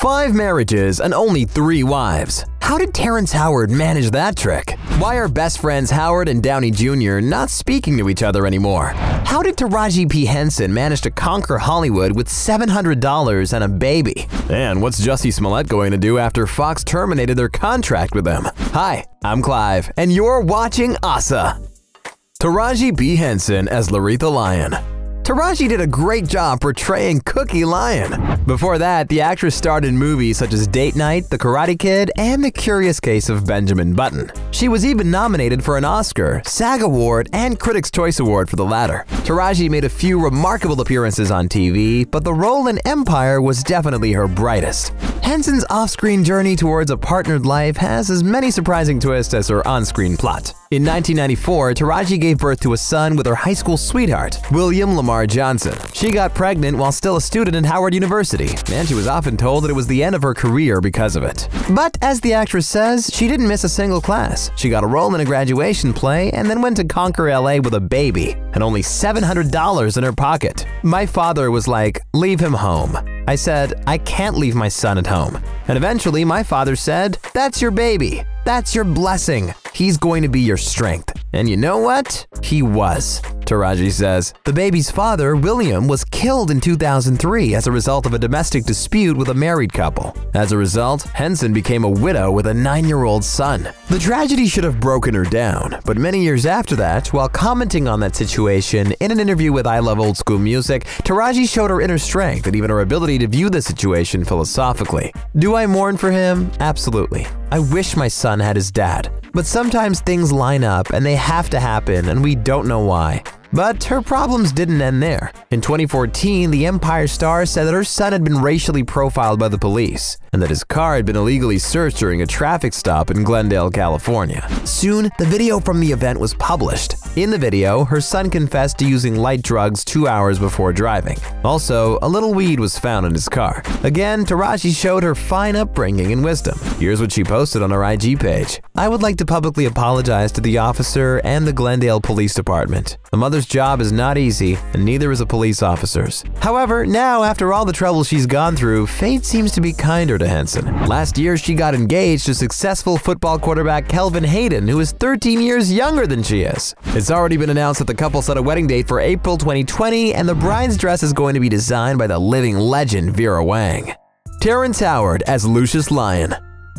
5 marriages and only 3 wives. How did Terrence Howard manage that trick? Why are best friends Howard and Downey Jr. not speaking to each other anymore? How did Taraji P. Henson manage to conquer Hollywood with $700 and a baby? And what's Jussie Smollett going to do after Fox terminated their contract with them? Hi, I'm Clive, and you're watching OSSA. Taraji P. Henson as Lucious Lyon. Taraji did a great job portraying Cookie Lyon. Before that, the actress starred in movies such as Date Night, The Karate Kid, and The Curious Case of Benjamin Button. She was even nominated for an Oscar, SAG Award, and Critics' Choice Award for the latter. Taraji made a few remarkable appearances on TV, but the role in Empire was definitely her brightest. Henson's off-screen journey towards a partnered life has as many surprising twists as her on-screen plot. In 1994, Taraji gave birth to a son with her high school sweetheart, William Lamar Johnson. She got pregnant while still a student at Howard University, and she was often told that it was the end of her career because of it. But as the actress says, she didn't miss a single class. She got a role in a graduation play and then went to conquer LA with a baby and only $700 in her pocket. My father was like, "Leave him home." I said, "I can't leave my son at home." And eventually my father said, "That's your baby. That's your blessing. He's going to be your strength." And you know what? He was. Taraji says, the baby's father, William, was killed in 2003 as a result of a domestic dispute with a married couple. As a result, Henson became a widow with a 9-year-old son. The tragedy should have broken her down, but many years after that, while commenting on that situation in an interview with I Love Old School Music, Taraji showed her inner strength and even her ability to view the situation philosophically. Do I mourn for him? Absolutely. I wish my son had his dad. But sometimes things line up and they have to happen and we don't know why. But her problems didn't end there. In 2014, the Empire star said that her son had been racially profiled by the police and that his car had been illegally searched during a traffic stop in Glendale, California. Soon, the video from the event was published. In the video, her son confessed to using light drugs 2 hours before driving. Also, a little weed was found in his car. Again, Taraji showed her fine upbringing and wisdom. Here's what she posted on her IG page. "I would like to publicly apologize to the officer and the Glendale Police Department. A mother's job is not easy, and neither is a police officer's. However, now after all the trouble she's gone through, fate seems to be kinder to Henson. Last year, she got engaged to successful football quarterback Kelvin Hayden, who is 13 years younger than she is. It's already been announced that the couple set a wedding date for April 2020, and the bride's dress is going to be designed by the living legend Vera Wang. Terrence Howard as Lucious Lyon.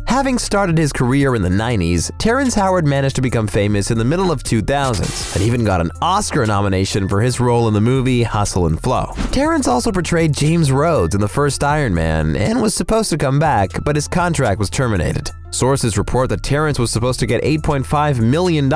Having started his career in the 90s, Terrence Howard managed to become famous in the middle of 2000s and even got an Oscar nomination for his role in the movie Hustle and Flow. Terrence also portrayed James Rhodes in the first Iron Man and was supposed to come back, but his contract was terminated. Sources report that Terrence was supposed to get $8.5 million,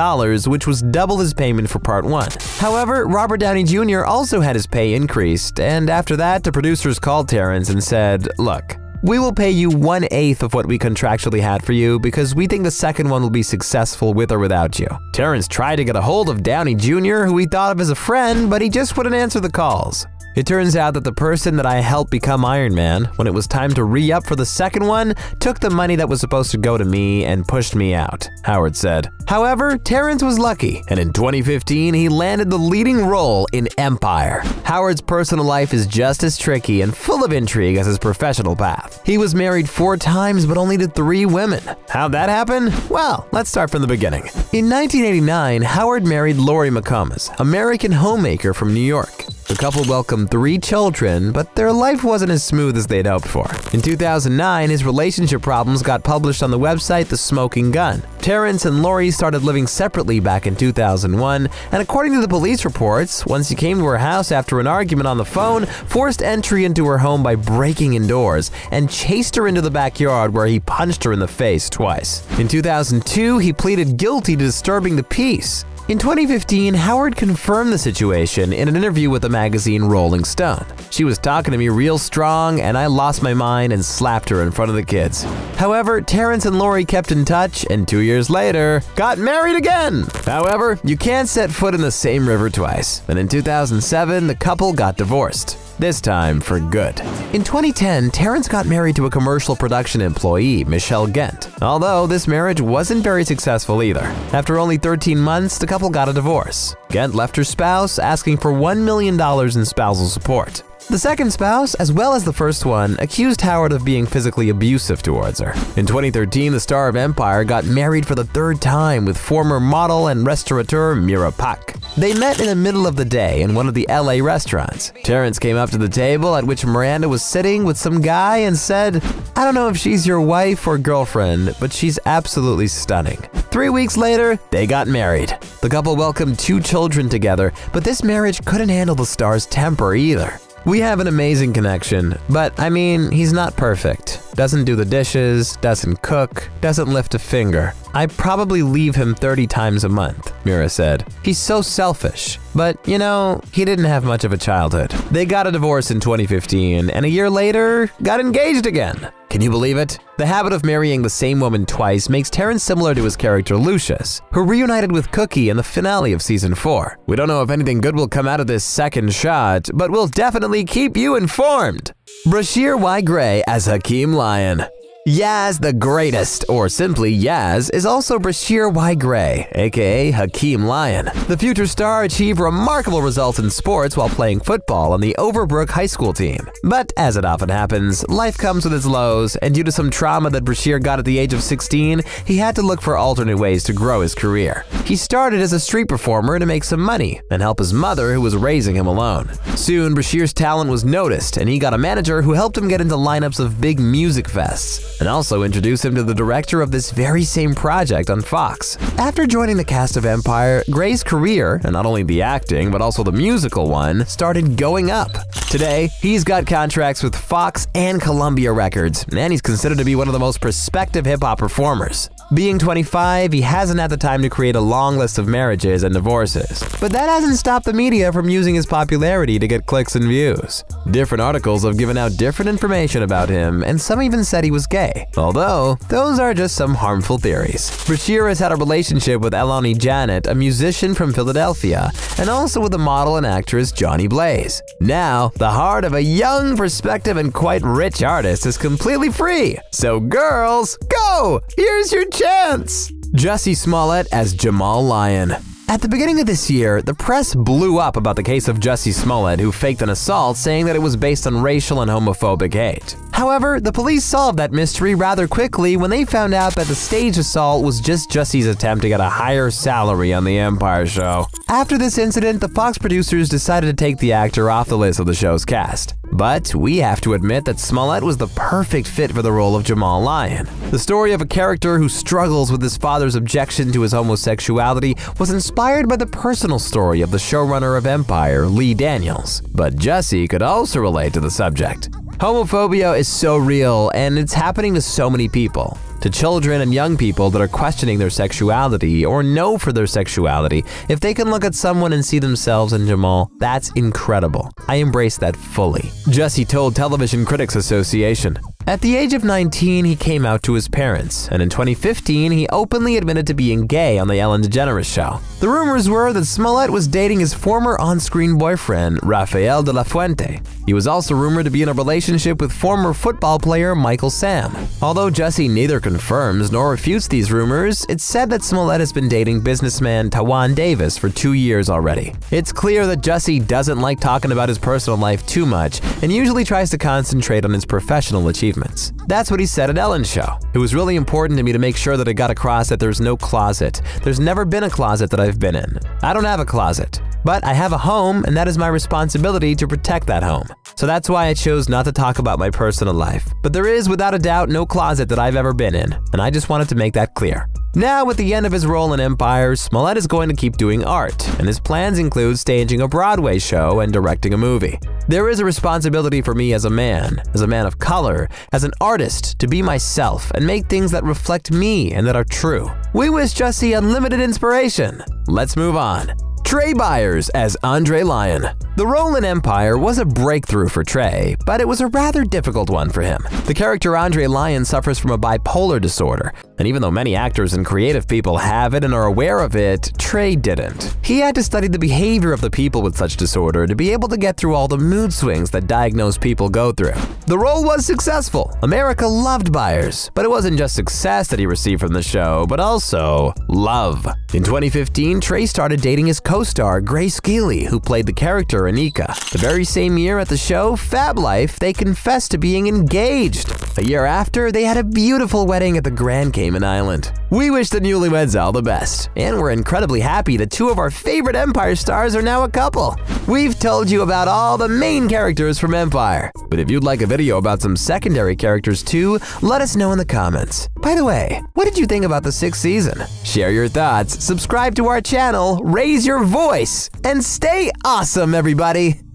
which was double his payment for Part 1. However, Robert Downey Jr. also had his pay increased, and after that, the producers called Terrence and said, "Look, we will pay you 1/8 of what we contractually had for you because we think the second one will be successful with or without you." Terrence tried to get a hold of Downey Jr., who he thought of as a friend, but he just wouldn't answer the calls. It turns out that the person that I helped become Iron Man, when it was time to re-up for the second one, took the money that was supposed to go to me and pushed me out, Howard said. However, Terrence was lucky, and in 2015, he landed the leading role in Empire. Howard's personal life is just as tricky and full of intrigue as his professional path. He was married 4 times, but only to 3 women. How'd that happen? Well, let's start from the beginning. In 1989, Howard married Lori McComas, American homemaker from New York. The couple welcomed 3 children, but their life wasn't as smooth as they'd hoped for. In 2009, his relationship problems got published on the website The Smoking Gun. Terrence and Lori started living separately back in 2001, and according to the police reports, once he came to her house after an argument on the phone, forced entry into her home by breaking indoors, and chased her into the backyard where he punched her in the face twice. In 2002, he pleaded guilty to disturbing the peace. In 2015, Howard confirmed the situation in an interview with the magazine Rolling Stone. "She was talking to me real strong and I lost my mind and slapped her in front of the kids." However, Terrence and Lori kept in touch and 2 years later, got married again. However, you can't set foot in the same river twice, and in 2007, the couple got divorced. this time for good. In 2010, Terrence got married to a commercial production employee, Michelle Gent, although this marriage wasn't very successful either. After only 13 months, the couple got a divorce. Gent left her spouse, asking for $1 million in spousal support. The second spouse, as well as the first one, accused Howard of being physically abusive towards her. In 2013, the star of Empire got married for the third time with former model and restaurateur Mira Pak. They met in the middle of the day in one of the LA restaurants. Terrence came up to the table at which Miranda was sitting with some guy and said, "I don't know if she's your wife or girlfriend, but she's absolutely stunning." 3 weeks later, they got married. The couple welcomed 2 children together, but this marriage couldn't handle the star's temper either. "We have an amazing connection, but I mean, he's not perfect. Doesn't do the dishes, doesn't cook, doesn't lift a finger. I probably leave him 30 times a month," Mira said. "He's so selfish. But, you know, he didn't have much of a childhood." They got a divorce in 2015, and a year later, got engaged again. Can you believe it? The habit of marrying the same woman twice makes Terrence similar to his character Lucious, who reunited with Cookie in the finale of season 4. We don't know if anything good will come out of this second shot, but we'll definitely keep you informed. Brashear Y. Gray as Hakeem Lyon. Yaz the Greatest, or simply Yaz, is also Bryshere Y. Gray, aka Hakeem Lyon. The future star achieved remarkable results in sports while playing football on the Overbrook High School team. But as it often happens, life comes with its lows, and due to some trauma that Brashear got at the age of 16, he had to look for alternate ways to grow his career. He started as a street performer to make some money and help his mother, who was raising him alone. Soon, Brashear's talent was noticed, and he got a manager who helped him get into lineups of big music fests, and also introduced him to the director of this very same project on Fox. After joining the cast of Empire, Gray's career, and not only the acting, but also the musical one, started going up. Today, he's got contracts with Fox and Columbia Records, and he's considered to be one of the most prospective hip-hop performers. Being 25, he hasn't had the time to create a long list of marriages and divorces. But that hasn't stopped the media from using his popularity to get clicks and views. Different articles have given out different information about him, and some even said he was gay. Although, those are just some harmful theories. Brashear has had a relationship with Eloni Janet, a musician from Philadelphia, and also with the model and actress Johnny Blaze. Now, the heart of a young, prospective, and quite rich artist is completely free. So girls, go! Here's your chance! Jussie Smollett as Jamal Lyon. At the beginning of this year, the press blew up about the case of Jussie Smollett, who faked an assault, saying that it was based on racial and homophobic hate. However, the police solved that mystery rather quickly when they found out that the staged assault was just Jussie's attempt to get a higher salary on the Empire show. After this incident, the Fox producers decided to take the actor off the list of the show's cast. But we have to admit that Smollett was the perfect fit for the role of Jamal Lyon. The story of a character who struggles with his father's objection to his homosexuality was inspired by the personal story of the showrunner of Empire, Lee Daniels. But Jussie could also relate to the subject. Homophobia is so real, and it's happening to so many people. To children and young people that are questioning their sexuality or know for their sexuality, if they can look at someone and see themselves in Jamal, that's incredible. I embrace that fully. Jussie told Television Critics Association. At the age of 19, he came out to his parents, and in 2015, he openly admitted to being gay on the Ellen DeGeneres show. The rumors were that Smollett was dating his former on-screen boyfriend, Rafael de la Fuente. He was also rumored to be in a relationship with former football player Michael Sam. Although Jussie neither confirms nor refutes these rumors, it's said that Smollett has been dating businessman Tawan Davis for 2 years already. It's clear that Jussie doesn't like talking about his personal life too much and usually tries to concentrate on his professional achievements. That's what he said at Ellen's show. "It was really important to me to make sure that I got across that there's no closet. There's never been a closet that I've been in. I don't have a closet. But I have a home, and that is my responsibility to protect that home. So that's why I chose not to talk about my personal life. But there is, without a doubt, no closet that I've ever been in, and I just wanted to make that clear." Now, with the end of his role in Empire, Smollett is going to keep doing art, and his plans include staging a Broadway show and directing a movie. "There is a responsibility for me as a man of color, as an artist, to be myself and make things that reflect me and that are true. We wish Jussie unlimited inspiration. Let's move on. Trey Byers as Andre Lyon. The role in Empire was a breakthrough for Trey, but it was a rather difficult one for him. The character Andre Lyon suffers from a bipolar disorder, And even though many actors and creative people have it and are aware of it, Trey didn't. He had to study the behavior of the people with such disorder to be able to get through all the mood swings that diagnosed people go through. The role was successful. America loved Byers, but it wasn't just success that he received from the show, but also love. In 2015, Trey started dating his co-star Grace Kelly, who played the character Anika. The very same year at the show Fab Life, they confessed to being engaged. A year after, they had a beautiful wedding at the Grand Cayman Island. We wish the newlyweds all the best, and we're incredibly happy that two of our favorite Empire stars are now a couple. We've told you about all the main characters from Empire, but if you'd like a video about some secondary characters too, let us know in the comments. By the way, what did you think about the 6th season? Share your thoughts, subscribe to our channel, raise your voice, and stay awesome, everybody!